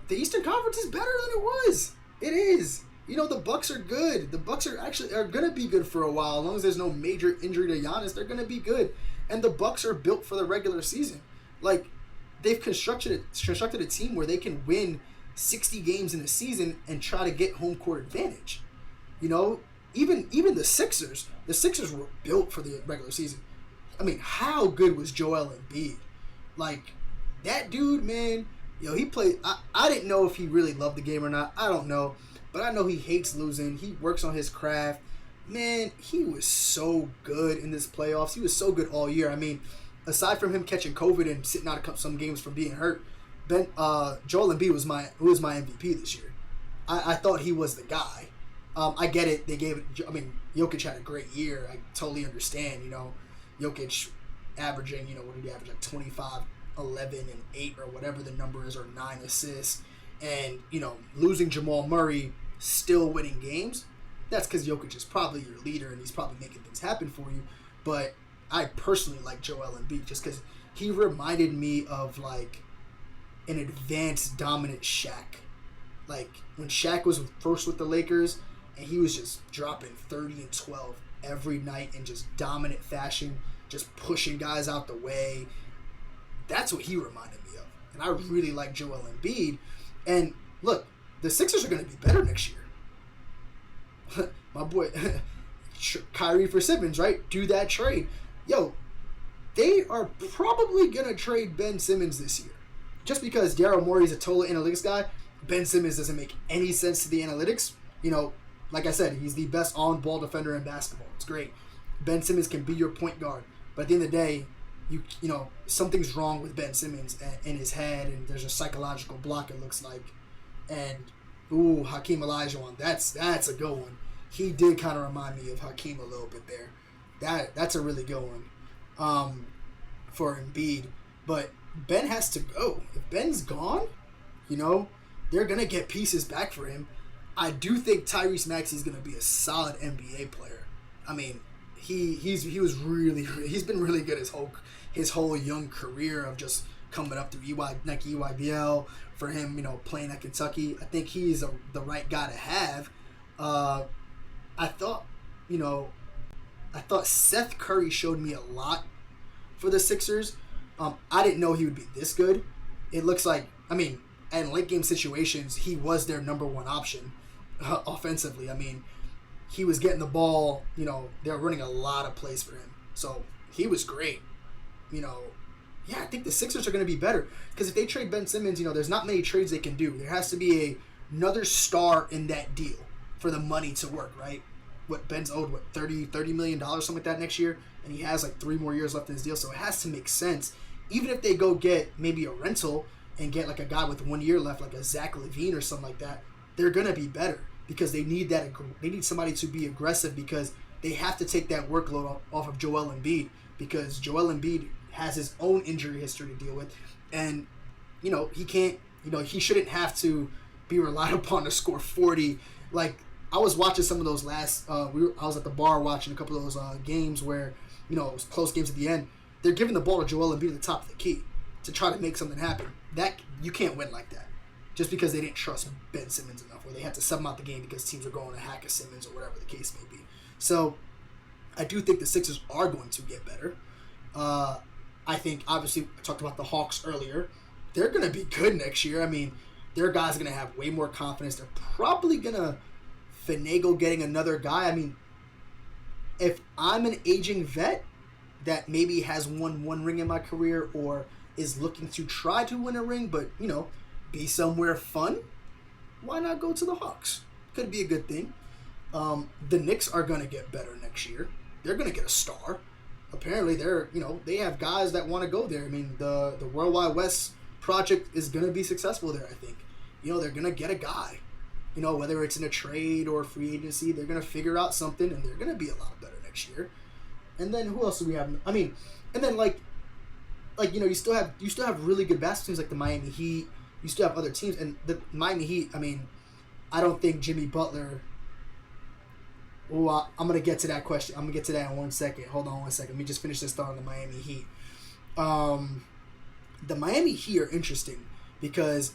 the Eastern Conference is better than it was. It is. You know, the Bucks are good. The Bucks are going to be good for a while. As long as there's no major injury to Giannis, they're going to be good. And the Bucks are built for the regular season. Like, they've constructed a team where they can win 60 games in a season and try to get home court advantage. You know, even the Sixers were built for the regular season. I mean, how good was Joel Embiid? Like, that dude, man, yo, he played. I didn't know if he really loved the game or not. I don't know. But I know he hates losing. He works on his craft. Man, he was so good in this playoffs. He was so good all year. I mean, aside from him catching COVID and sitting out some games from being hurt, Joel Embiid was my MVP this year. I thought he was the guy. I get it. They gave it. I mean, Jokic had a great year. I totally understand. You know, Jokic averaging, you know, what did he average? Like 25, 11, and 8 or whatever the number is, or 9 assists. And, you know, losing Jamal Murray, still winning games. That's because Jokic is probably your leader and he's probably making things happen for you. But I personally like Joel Embiid just because he reminded me of, like, an advanced, dominant Shaq. Like, when Shaq was first with the Lakers and he was just dropping 30 and 12 every night in just dominant fashion, just pushing guys out the way. That's what he reminded me of. And I really like Joel Embiid. And, look, the Sixers are going to be better next year. My boy, Kyrie for Simmons, right? Do that trade. Yo, they are probably going to trade Ben Simmons this year. Just because Daryl Morey is a total analytics guy, Ben Simmons doesn't make any sense to the analytics. You know, like I said, he's the best on-ball defender in basketball. It's great. Ben Simmons can be your point guard. But at the end of the day, you know, something's wrong with Ben Simmons in his head, and there's a psychological block, it looks like. And, ooh, Hakeem Olajuwon, that's a good one. He did kind of remind me of Hakeem a little bit there. That's a really good one for Embiid. But Ben has to go. If Ben's gone, you know, they're going to get pieces back for him. I do think Tyrese Maxey is going to be a solid NBA player. I mean, he's been really good his whole young career of just coming up through Nike EYBL, for him, playing at Kentucky. I think he's the right guy to have. I thought Seth Curry showed me a lot for the Sixers. I didn't know he would be this good. It looks like, in late game situations, he was their number one option offensively. He was getting the ball, they were running a lot of plays for him. So he was great. I think the Sixers are going to be better because if they trade Ben Simmons, there's not many trades they can do. There has to be another star in that deal for the money to work, right? Ben's owed, $30 million, something like that next year, and he has 3 more years left in his deal, so it has to make sense. Even if they go get maybe a rental and get a guy with 1 year left, like a Zach LaVine or something like that, they're going to be better because they need that. They need somebody to be aggressive because they have to take that workload off of Joel Embiid because Joel Embiid has his own injury history to deal with, and he can't. He shouldn't have to be relied upon to score 40. I was watching some of those last. I was at the bar watching a couple of those games where it was close games at the end. They're giving the ball to Joel Embiid at the top of the key to try to make something happen. That you can't win like that, just because they didn't trust Ben Simmons enough, or they had to sub him out the game because teams are going to hack a Simmons or whatever the case may be. So, I do think the Sixers are going to get better. I think obviously I talked about the Hawks earlier. They're going to be good next year. Their guys are going to have way more confidence. They're probably going to finagle getting another guy. If I'm an aging vet that maybe has won one ring in my career or is looking to try to win a ring, but, be somewhere fun, why not go to the Hawks? Could be a good thing. The Knicks are going to get better next year. They're going to get a star. Apparently, they have guys that want to go there. The World Wide West project is going to be successful there, I think. They're going to get a guy. Whether it's in a trade or free agency, they're going to figure out something, and they're going to be a lot better next year. And then who else do we have? And then you still have really good basketball teams like the Miami Heat. You still have other teams, and the Miami Heat. I don't think Jimmy Butler. Oh, I'm gonna get to that question. I'm gonna get to that in 1 second. Hold on 1 second. Let me just finish this thought on the Miami Heat. The Miami Heat are interesting because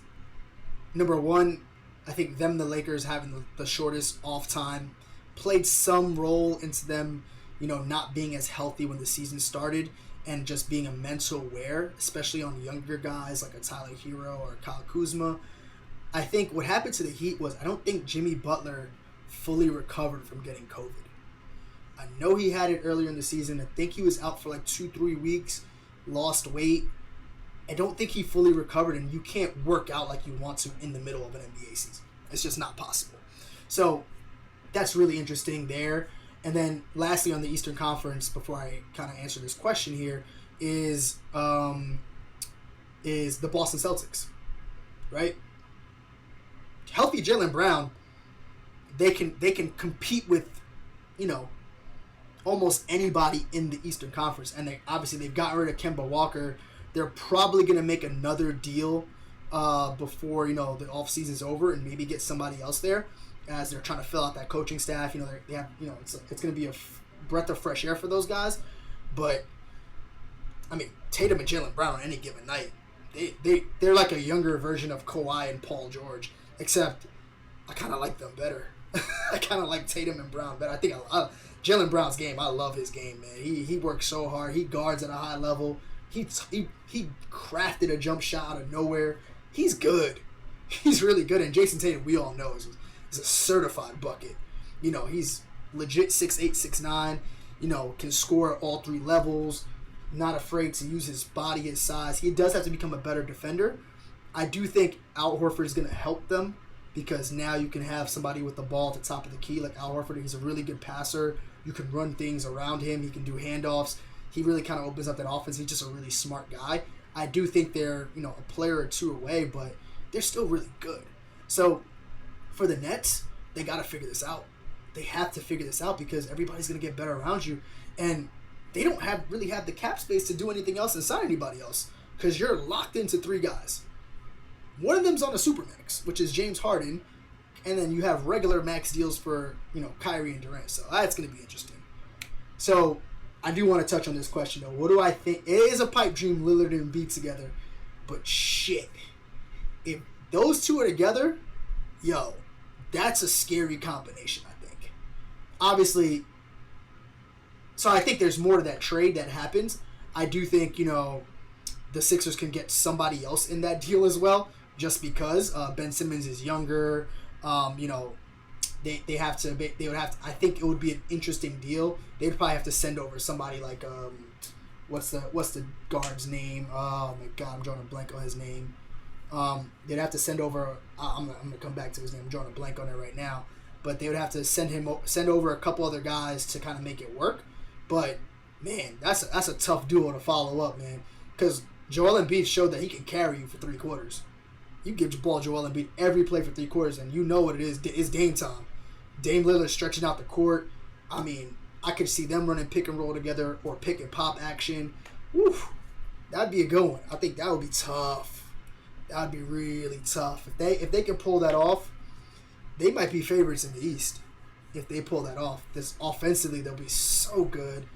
number one, I think them, the Lakers, having the shortest off time played some role into them, not being as healthy when the season started and just being a mental wear, especially on younger guys like a Tyler Hero or Kyle Kuzma. I think what happened to the Heat was I don't think Jimmy Butler fully recovered from getting COVID. I know he had it earlier in the season. I think he was out for 2-3 weeks, lost weight. I don't think he fully recovered, and you can't work out like you want to in the middle of an NBA season. It's just not possible. So that's really interesting there. And then lastly on the Eastern Conference, before I kind of answer this question here, is the Boston Celtics, right? Healthy Jaylen Brown, they can compete with, almost anybody in the Eastern Conference. And they've gotten rid of Kemba Walker. They're probably going to make another deal before, the offseason's over and maybe get somebody else there as they're trying to fill out that coaching staff. They have, it's going to be a breath of fresh air for those guys. But, Tatum and Jaylen Brown on any given night, they're like a younger version of Kawhi and Paul George, except I kind of like them better. I kind of like Tatum and Brown better. I think Jaylen Brown's game, I love his game, man. He works so hard. He guards at a high level. He crafted a jump shot out of nowhere. He's good. He's really good. And Jason Tatum, we all know, is a certified bucket. He's legit 6'8", 6'9", can score at all 3 levels, not afraid to use his body, his size. He does have to become a better defender. I do think Al Horford is going to help them because now you can have somebody with the ball at the top of the key like Al Horford. He's a really good passer. You can run things around him. He can do handoffs. He really kind of opens up that offense. He's just a really smart guy. I do think they're, a player or two away, but they're still really good. So for the Nets, they got to figure this out. They have to figure this out because everybody's going to get better around you. And they don't really have the cap space to do anything else and sign anybody else because you're locked into 3 guys. One of them's on a supermax, which is James Harden, and then you have regular max deals for, Kyrie and Durant. So that's going to be interesting. So I do want to touch on this question, though. What do I think? It is a pipe dream, Lillard and Embiid together. But shit, if those two are together, yo, that's a scary combination, I think. Obviously, so I think there's more to that trade that happens. I do think, the Sixers can get somebody else in that deal as well, just because Ben Simmons is younger. They have to. They would have to. I think it would be an interesting deal. They'd probably have to send over somebody like what's the guard's name? Oh my god, I'm drawing a blank on his name. They'd have to send over. I'm gonna come back to his name. I'm drawing a blank on it right now. But they would have to send over a couple other guys to kind of make it work. But man, that's a tough duo to follow up, man. Because Joel Embiid showed that he can carry you for 3 quarters. You give the ball Joel Embiid every play for 3 quarters, and you know what it is. It's Dame time. Dame Lillard stretching out the court. I mean, I could see them running pick and roll together or pick and pop action. Woof, that'd be a good one. I think that would be tough. That'd be really tough. If they can pull that off, they might be favorites in the East. If they pull that off, this offensively they'll be so good.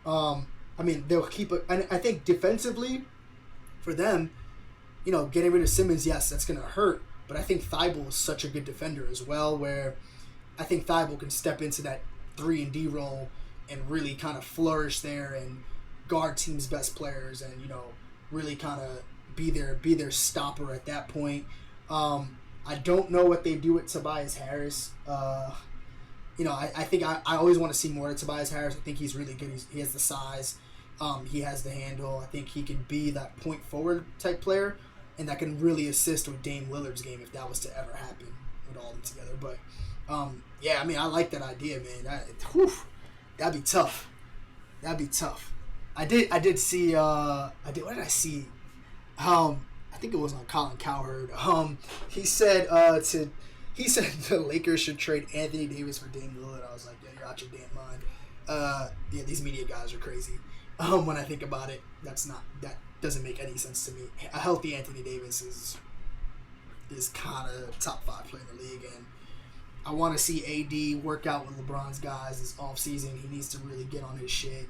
They'll keep it. And I think defensively, for them, getting rid of Simmons, yes, that's gonna hurt. But I think Thibault is such a good defender as well, where I think Thibault can step into that 3-and-D role and really kind of flourish there and guard teams' best players and, really kind of be their stopper at that point. I don't know what they do with Tobias Harris. I think I always want to see more of Tobias Harris. I think he's really good. He has the size. He has the handle. I think he can be that point forward type player, and that can really assist with Dame Lillard's game if that was to ever happen with all of them together. But I like that idea, man. That'd be tough. That'd be tough. I did see. What did I see? I think it was on Colin Cowherd. He said the Lakers should trade Anthony Davis for Dame Lillard. I was like, yeah, you're out your damn mind. These media guys are crazy. When I think about it, that doesn't make any sense to me. A healthy Anthony Davis is kind of top 5 player in the league, and I want to see AD work out with LeBron's guys this offseason. He needs to really get on his shit.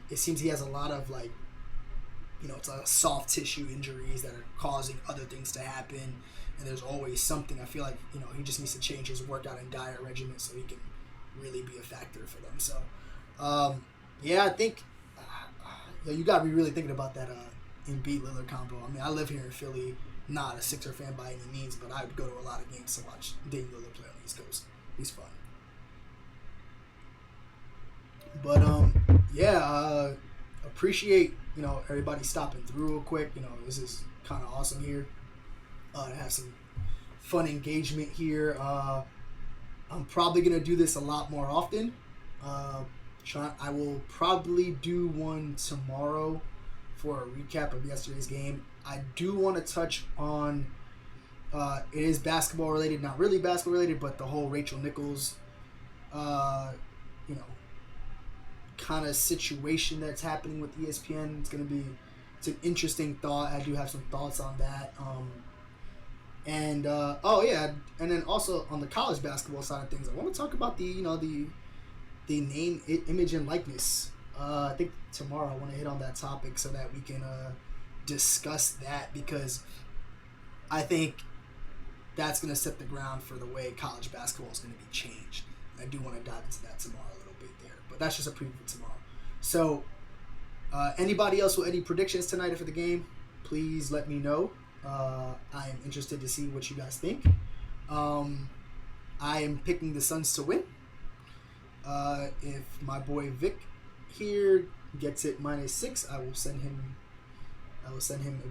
It seems he has a lot of it's like soft tissue injuries that are causing other things to happen, and there's always something. I feel like he just needs to change his workout and diet regimen so he can really be a factor for them. So I think you got to be really thinking about that Embiid Lillard combo. I mean, I live here in Philly, not a Sixer fan by any means, but I would go to a lot of games to watch Dame Lillard play on the East Coast. He's fun. But appreciate everybody stopping through real quick. This is kind of awesome here to have some fun engagement here. I'm probably gonna do this a lot more often. I will probably do one tomorrow for a recap of yesterday's game. I do want to touch on it is basketball related, not really basketball related, but the whole Rachel Nichols kind of situation that's happening with ESPN. It's an interesting thought. I do have some thoughts on that. And then also on the college basketball side of things, I want to talk about the name, image, and likeness. I think tomorrow I want to hit on that topic so that we can discuss that, because I think that's going to set the ground for the way college basketball is going to be changed. I do want to dive into that tomorrow a little bit there, but that's just a preview for tomorrow. So anybody else with any predictions tonight for the game, please let me know. I am interested to see what you guys think. I am picking the Suns to win. If my boy Vic here gets it -6, I will send him a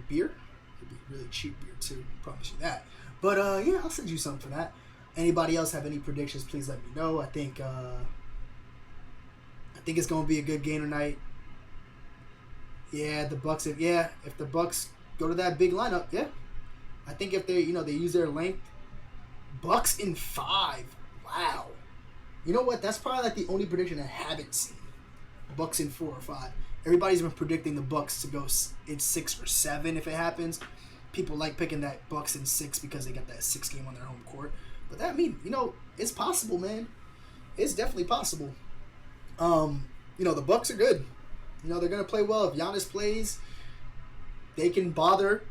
beer. It'll be really cheap beer too, promise you that. But I'll send you something for that. Anybody else have any predictions, please let me know. I think it's gonna be a good game tonight. Yeah, the Bucks. If the Bucks go to that big lineup, I think if they they use their length, Bucks in 5. Wow. You know what? That's probably like the only prediction I haven't seen. Bucks in 4 or 5. Everybody's been predicting the Bucks to go in 6 or 7 if it happens. People like picking that Bucks in 6 because they got that 6 game on their home court. But that means, it's possible, man. It's definitely possible. The Bucks are good. They're gonna play well. If Giannis plays, they can bother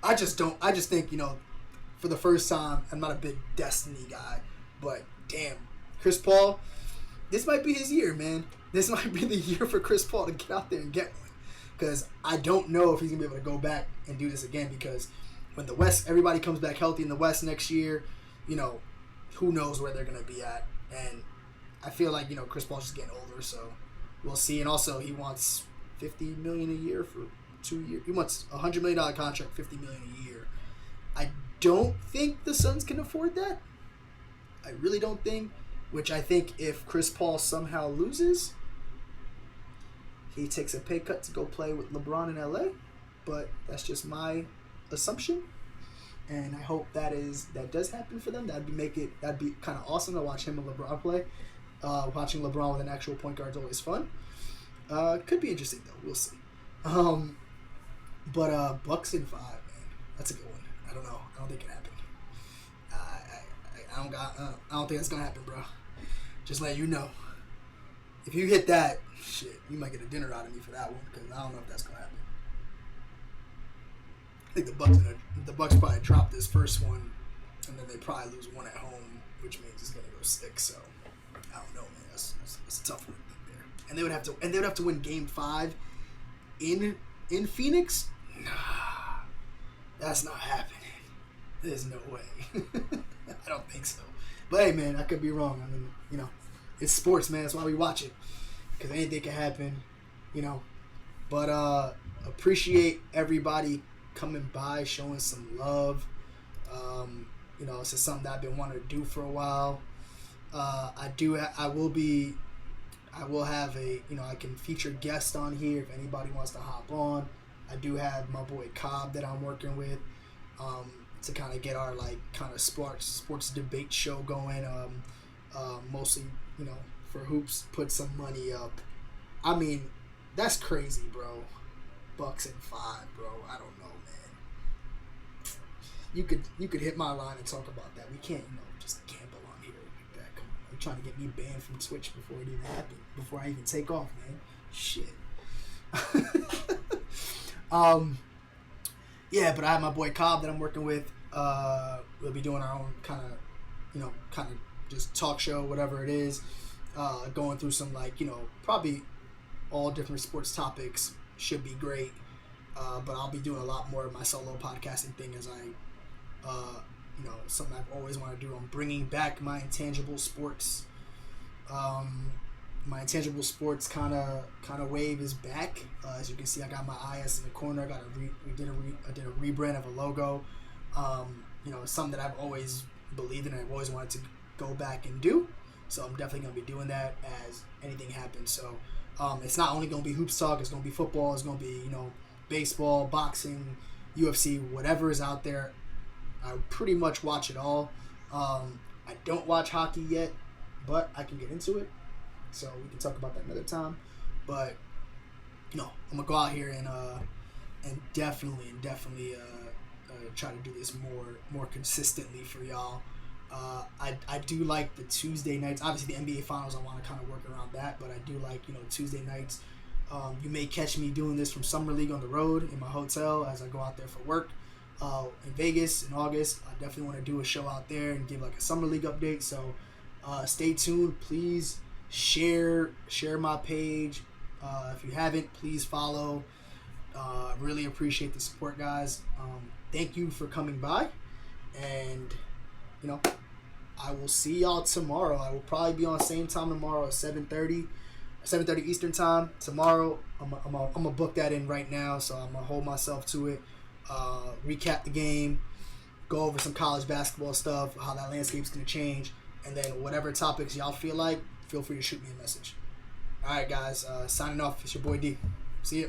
I just think, for the first time, I'm not a big Destiny guy, but damn, Chris Paul, this might be his year, man. This might be the year for Chris Paul to get out there and get one. Because I don't know if he's going to be able to go back and do this again, because when the West, everybody comes back healthy in the West next year, who knows where they're going to be at. And I feel like, Chris Paul's just getting older, so we'll see. And also, he wants $50 million a year for 2 years. He wants a $100 million contract, $50 million a year. I don't think the Suns can afford that. I really don't think. Which I think if Chris Paul somehow loses, he takes a pay cut to go play with LeBron in LA. But that's just my assumption. And I hope that does happen for them. That'd be kind of awesome to watch him and LeBron play. Watching LeBron with an actual point guard is always fun. Could be interesting though. We'll see. But Bucks in 5, man. That's a good one. I don't know. I don't think it happened. I don't think that's gonna happen, bro. Just let you know. If you hit that, shit, you might get a dinner out of me for that one, because I don't know if that's gonna happen. I think the Bucks probably drop this first one, and then they probably lose one at home, which means it's gonna go 6. So I don't know, man. That's a tough one there. And they would have to win Game 5 in Phoenix. Nah, that's not happening. There's no way. I don't think so. But hey, man, I could be wrong. I mean, it's sports, man. That's why we watch it, because anything can happen, But appreciate everybody coming by, showing some love. This is something that I've been wanting to do for a while. I will have a, I can feature guests on here if anybody wants to hop on. I do have my boy Cobb that I'm working with. To kind of get our kind of sports debate show going, mostly for hoops, put some money up. I mean, that's crazy, bro. Bucks in 5, bro. I don't know, man. You could hit my line and talk about that. We can't just gamble on here like that. Come on, you're trying to get me banned from Twitch before it even happened, before I even take off, man. Shit. Yeah, but I have my boy Cobb that I'm working with. We'll be doing our own kind of just talk show, whatever it is. Going through some probably all different sports topics. Should be great. But I'll be doing a lot more of my solo podcasting thing as I, something I've always wanted to do. I'm bringing back my intangible sports. My intangible sports kind of wave is back. As you can see, I got my IS in the corner. I did a rebrand of a logo. Something that I've always believed in and I've always wanted to go back and do. So I'm definitely going to be doing that as anything happens. So it's not only going to be hoops talk. It's going to be football. It's going to be baseball, boxing, UFC, whatever is out there. I pretty much watch it all. I don't watch hockey yet, but I can get into it. So we can talk about that another time. But I'm gonna go out here and definitely try to do this more consistently for y'all. I do like the Tuesday nights. Obviously, the NBA Finals, I want to kind of work around that, but I do like Tuesday nights. You may catch me doing this from Summer League on the road in my hotel as I go out there for work. In Vegas in August, I definitely want to do a show out there and give a Summer League update. So stay tuned, please. Share my page. If you haven't, please follow. Really appreciate the support, guys. Thank you for coming by, and I will see y'all tomorrow. I will probably be on same time tomorrow at 7:30 Eastern time tomorrow. I'm gonna book that in right now, so I'm gonna hold myself to it. Recap the game, go over some college basketball stuff, how that landscape's gonna change, and then whatever topics y'all feel like, feel free to shoot me a message. All right, guys. Signing off. It's your boy D. See ya.